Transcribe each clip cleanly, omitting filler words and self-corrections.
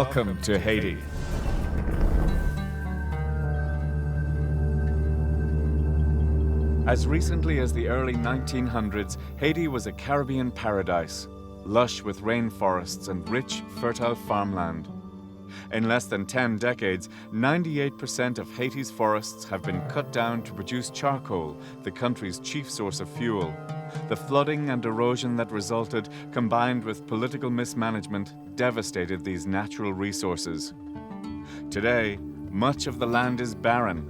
Welcome to Haiti. As recently as the early 1900s, Haiti was a Caribbean paradise, lush with rainforests and rich, fertile farmland. In less than 10 decades, 98% of Haiti's forests have been cut down to produce charcoal, the country's chief source of fuel. The flooding and erosion that resulted, combined with political mismanagement, devastated these natural resources. Today, much of the land is barren.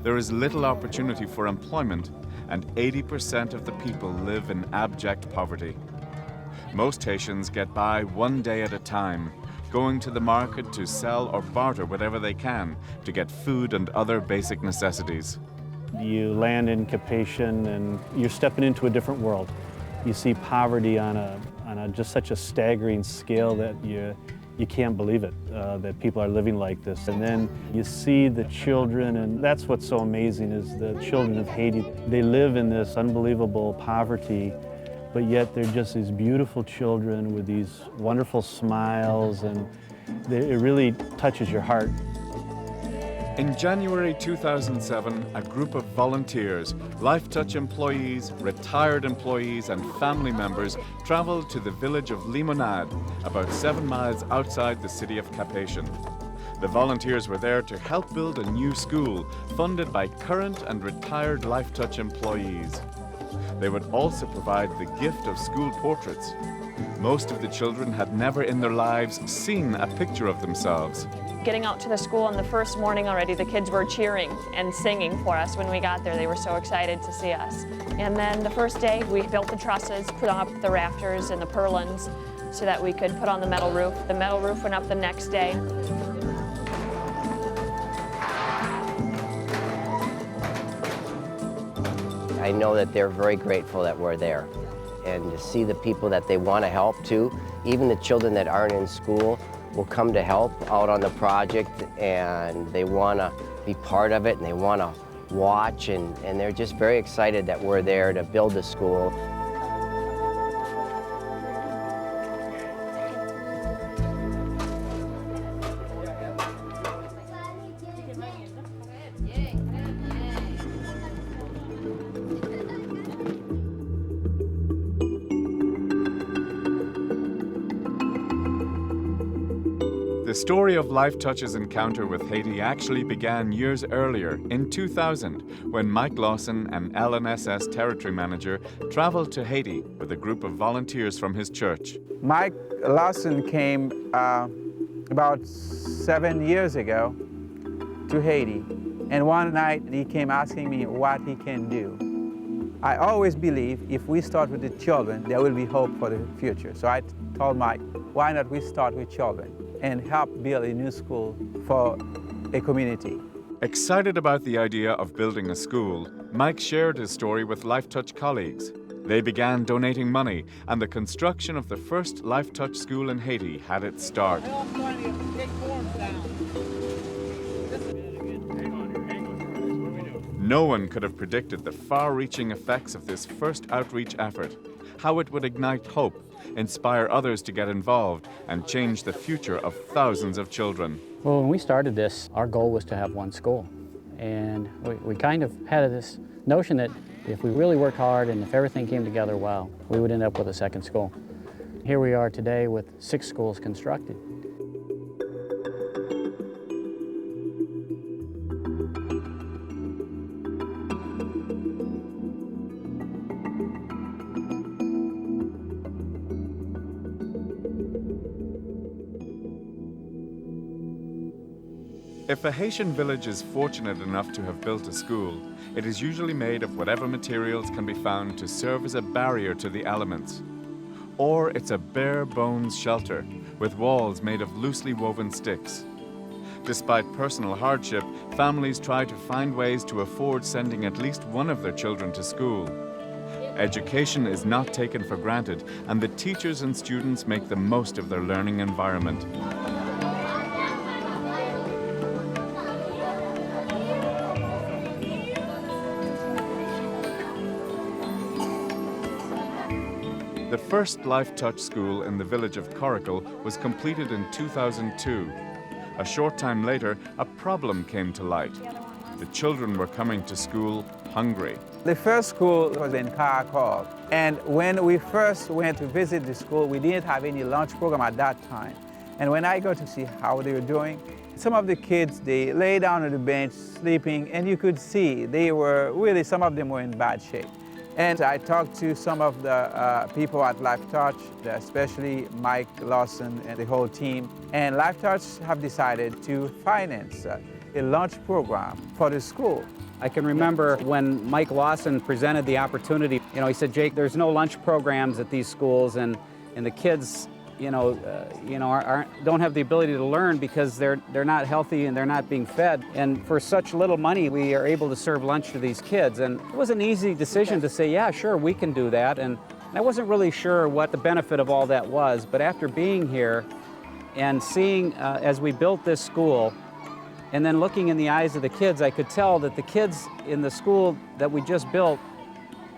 There is little opportunity for employment, and 80% of the people live in abject poverty. Most Haitians get by one day at a time, going to the market to sell or barter whatever they can to get food and other basic necessities. You land in Cap-Haïtien and you're stepping into a different world. You see poverty on just such a staggering scale that you can't believe it, that people are living like this. And then you see the children, and that's what's so amazing is the children of Haiti. They live in this unbelievable poverty, but yet they're just these beautiful children with these wonderful smiles, and it really touches your heart. In January 2007, a group of volunteers, Lifetouch employees, retired employees, and family members traveled to the village of Limonade, about 7 miles outside the city of Cap-Haïtien. The volunteers were there to help build a new school funded by current and retired Lifetouch employees. They would also provide the gift of school portraits. Most of the children had never in their lives seen a picture of themselves. Getting out to the school on the first morning already, the kids were cheering and singing for us when we got there. They were so excited to see us. And then the first day, we built the trusses, put up the rafters and the purlins so that we could put on the metal roof. The metal roof went up the next day. I know that they're very grateful that we're there. And to see the people that they want to help too, even the children that aren't in school will come to help out on the project, and they want to be part of it, and they want to watch, and they're just very excited that we're there to build the school. The story of Lifetouch's encounter with Haiti actually began years earlier, in 2000, when Mike Lawson, an LNSS territory manager, traveled to Haiti with a group of volunteers from his church. Mike Lawson came about 7 years ago to Haiti, and one night he came asking me what he can do. I always believe if we start with the children, there will be hope for the future. So I told Mike, why not we start with children and help build a new school for a community. Excited about the idea of building a school, Mike shared his story with Lifetouch colleagues. They began donating money, and the construction of the first Lifetouch school in Haiti had its start. No one could have predicted the far-reaching effects of this first outreach effort, how it would ignite hope, inspire others to get involved, and change the future of thousands of children. Well, when we started this, our goal was to have one school. And we kind of had this notion that if we really worked hard and if everything came together well, we would end up with a second school. Here we are today with 6 schools constructed. If a Haitian village is fortunate enough to have built a school, it is usually made of whatever materials can be found to serve as a barrier to the elements. Or it's a bare-bones shelter with walls made of loosely woven sticks. Despite personal hardship, families try to find ways to afford sending at least one of their children to school. Education is not taken for granted, and the teachers and students make the most of their learning environment. The first Lifetouch school in the village of Coracle was completed in 2002. A short time later, a problem came to light. The children were coming to school hungry. The first school was in Caracol, and when we first went to visit the school, we didn't have any lunch program at that time. And when I got to see how they were doing, some of the kids, they lay down on the bench sleeping, and you could see they were really, some of them were in bad shape. And I talked to some of the people at Lifetouch, especially Mike Lawson and the whole team. And Lifetouch have decided to finance a lunch program for the school. I can remember when Mike Lawson presented the opportunity, he said, Jake, there's no lunch programs at these schools, and the kids, don't have the ability to learn because they're not healthy and they're not being fed. And for such little money, we are able to serve lunch to these kids. And it was an easy decision to say, yeah, sure, we can do that. And I wasn't really sure what the benefit of all that was, but after being here and seeing as we built this school, and then looking in the eyes of the kids, I could tell that the kids in the school that we just built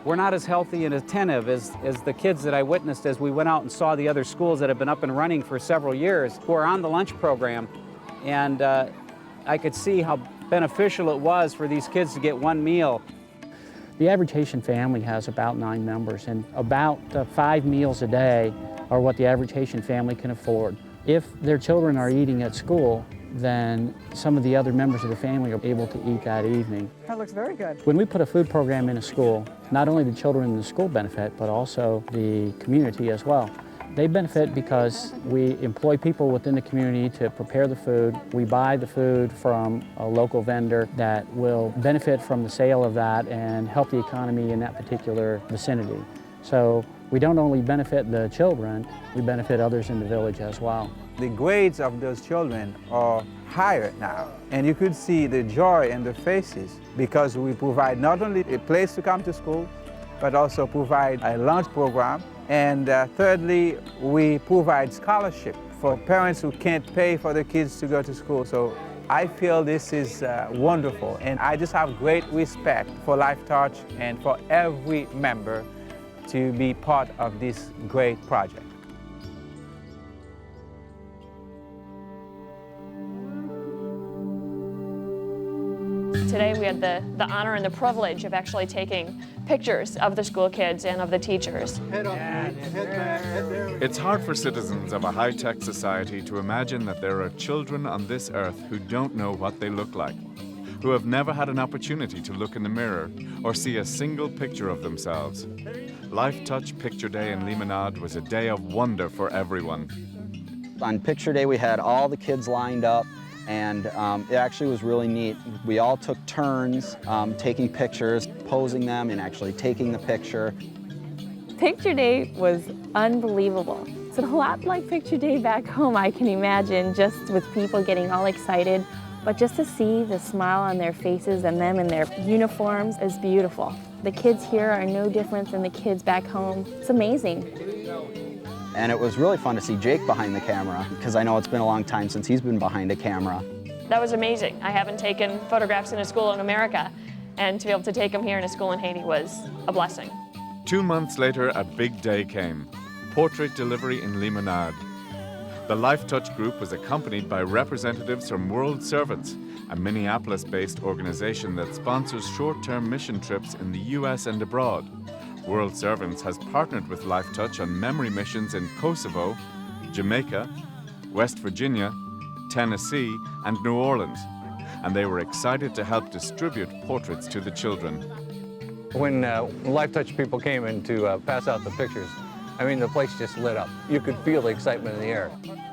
were not as healthy and attentive as the kids that I witnessed as we went out and saw the other schools that have been up and running for several years who are on the lunch program. And I could see how beneficial it was for these kids to get one meal. The average Haitian family has about 9 members, and about 5 meals a day are what the average Haitian family can afford. If their children are eating at school, then some of the other members of the family are able to eat that evening. That looks very good. When we put a food program in a school, not only the children in the school benefit, but also the community as well. They benefit because we employ people within the community to prepare the food. We buy the food from a local vendor that will benefit from the sale of that and help the economy in that particular vicinity. So we don't only benefit the children, we benefit others in the village as well. The grades of those children are higher now, and you could see the joy in their faces because we provide not only a place to come to school, but also provide a lunch program. And thirdly, we provide scholarship for parents who can't pay for their kids to go to school. So I feel this is wonderful, and I just have great respect for Lifetouch and for every member to be part of this great project. Today we had the honor and the privilege of actually taking pictures of the school kids and of the teachers. It's hard for citizens of a high-tech society to imagine that there are children on this earth who don't know what they look like, who have never had an opportunity to look in the mirror or see a single picture of themselves. Lifetouch Picture Day in Limonade was a day of wonder for everyone. On Picture Day, we had all the kids lined up, and it actually was really neat. We all took turns taking pictures, posing them, and actually taking the picture. Picture Day was unbelievable. It's a lot like Picture Day back home, I can imagine, just with people getting all excited. But just to see the smile on their faces and them in their uniforms is beautiful. The kids here are no different than the kids back home. It's amazing. And it was really fun to see Jake behind the camera, because I know it's been a long time since he's been behind a camera. That was amazing. I haven't taken photographs in a school in America, and to be able to take them here in a school in Haiti was a blessing. 2 months later, a big day came. Portrait delivery in Limonade. The Lifetouch group was accompanied by representatives from World Servants, a Minneapolis-based organization that sponsors short-term mission trips in the US and abroad. World Servants has partnered with Lifetouch on memory missions in Kosovo, Jamaica, West Virginia, Tennessee, and New Orleans, and they were excited to help distribute portraits to the children. When Lifetouch people came in to pass out the pictures, I mean, the place just lit up. You could feel the excitement in the air.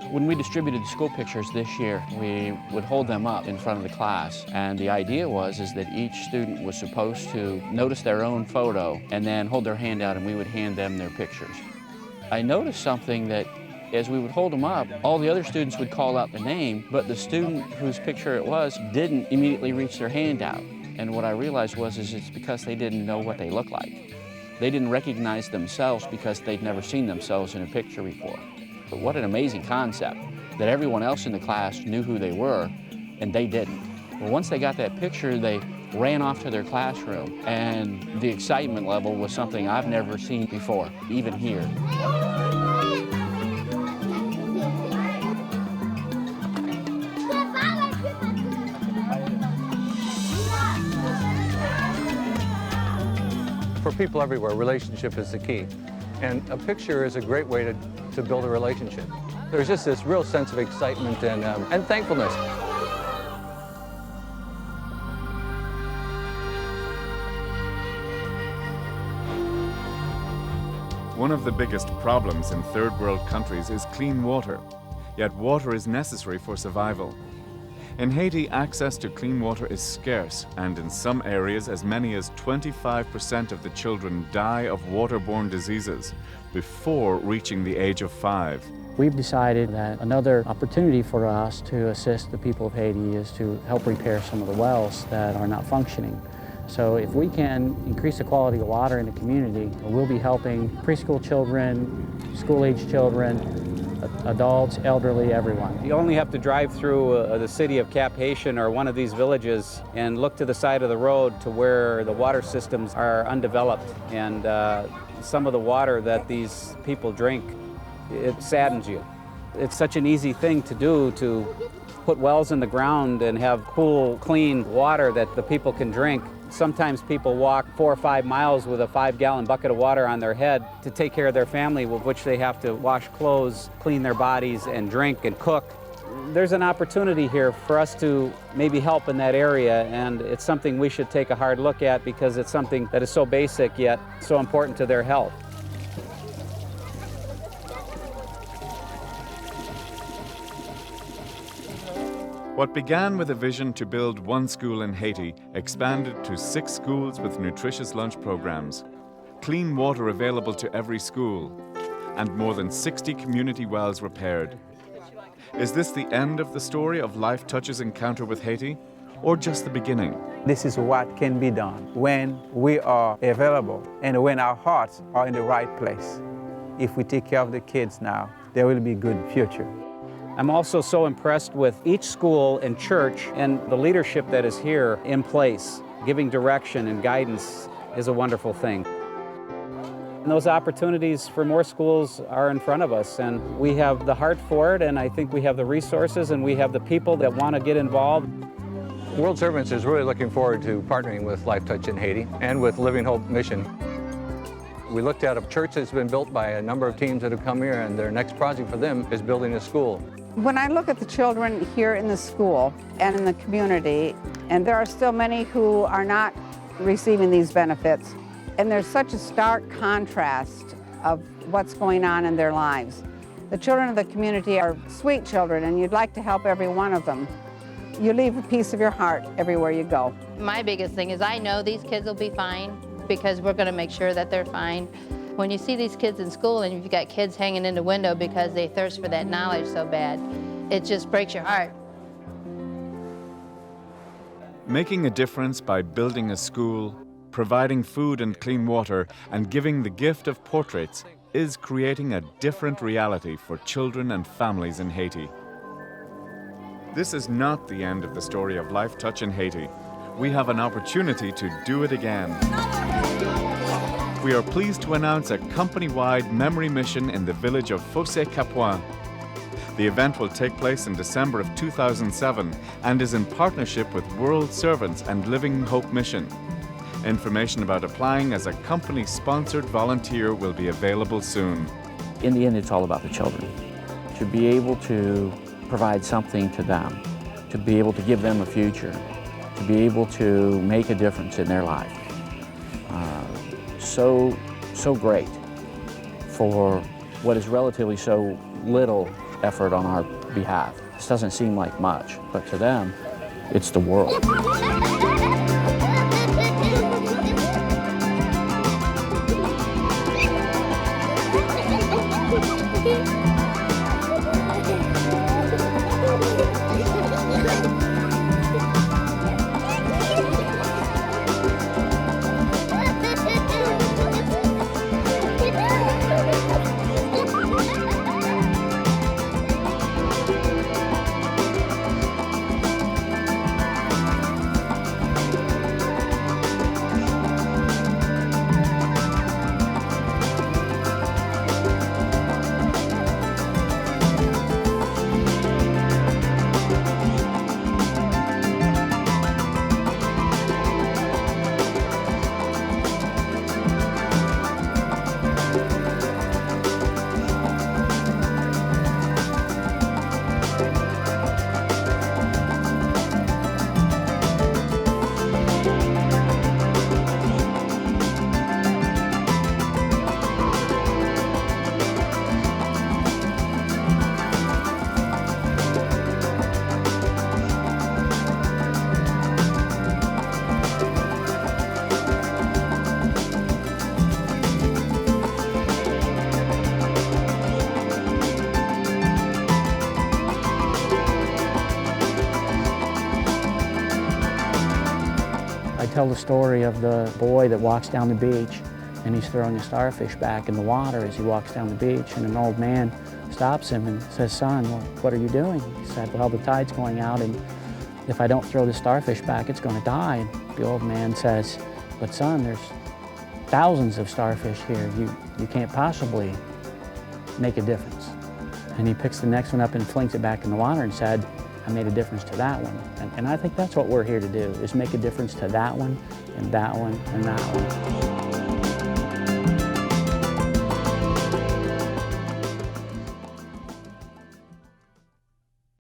When we distributed school pictures this year, we would hold them up in front of the class. And the idea was that each student was supposed to notice their own photo and then hold their hand out, and we would hand them their pictures. I noticed something that as we would hold them up, all the other students would call out the name, but the student whose picture it was didn't immediately reach their hand out. And what I realized was it's because they didn't know what they looked like. They didn't recognize themselves because they'd never seen themselves in a picture before. But what an amazing concept, that everyone else in the class knew who they were, and they didn't. Well, once they got that picture, they ran off to their classroom, and the excitement level was something I've never seen before, even here. For people everywhere, relationship is the key. And a picture is a great way to build a relationship. There's just this real sense of excitement and thankfulness. One of the biggest problems in third world countries is clean water, yet water is necessary for survival. In Haiti, access to clean water is scarce, and in some areas as many as 25% of the children die of waterborne diseases before reaching the age of 5. We've decided that another opportunity for us to assist the people of Haiti is to help repair some of the wells that are not functioning. So if we can increase the quality of water in the community, we'll be helping preschool children, school-age children, adults, elderly, everyone. You only have to drive through the city of Cap Haitian or one of these villages and look to the side of the road to where the water systems are undeveloped, and some of the water that these people drink, it saddens you. It's such an easy thing to do, to put wells in the ground and have cool, clean water that the people can drink. Sometimes people walk 4 or 5 miles with a 5-gallon bucket of water on their head to take care of their family, with which they have to wash clothes, clean their bodies, and drink and cook. There's an opportunity here for us to maybe help in that area, and it's something we should take a hard look at because it's something that is so basic yet so important to their health. What began with a vision to build one school in Haiti expanded to 6 schools with nutritious lunch programs, clean water available to every school, and more than 60 community wells repaired. Is this the end of the story of Lifetouch's encounter with Haiti, or just the beginning? This is what can be done when we are available and when our hearts are in the right place. If we take care of the kids now, there will be a good future. I'm also so impressed with each school and church and the leadership that is here in place. Giving direction and guidance is a wonderful thing. And those opportunities for more schools are in front of us, and we have the heart for it, and I think we have the resources and we have the people that want to get involved. World Servants is really looking forward to partnering with Lifetouch in Haiti and with Living Hope Mission. We looked at a church that's been built by a number of teams that have come here, and their next project for them is building a school. When I look at the children here in the school and in the community, and there are still many who are not receiving these benefits, and there's such a stark contrast of what's going on in their lives. The children of the community are sweet children, and you'd like to help every one of them. You leave a piece of your heart everywhere you go. My biggest thing is I know these kids will be fine because we're going to make sure that they're fine. When you see these kids in school and you've got kids hanging in the window because they thirst for that knowledge so bad, it just breaks your heart. Making a difference by building a school, providing food and clean water, and giving the gift of portraits is creating a different reality for children and families in Haiti. This is not the end of the story of Lifetouch in Haiti. We have an opportunity to do it again. We are pleased to announce a company-wide memory mission in the village of Fossé-Capoin. The event will take place in December of 2007 and is in partnership with World Servants and Living Hope Mission. Information about applying as a company-sponsored volunteer will be available soon. In the end, it's all about the children. To be able to provide something to them, to be able to give them a future, to be able to make a difference in their life. So great for what is relatively so little effort on our behalf. This doesn't seem like much, but to them, it's the world. tell the story of the boy that walks down the beach and he's throwing a starfish back in the water as he walks down the beach, and an old man stops him and says, "Son, well, what are you doing?" He said, "Well, the tide's going out, and if I don't throw the starfish back, it's going to die." And the old man says, "But son, there's thousands of starfish here. You can't possibly make a difference." And he picks the next one up and flings it back in the water and said, "I made a difference to that one." And I think that's what we're here to do, is make a difference to that one, and that one, and that one.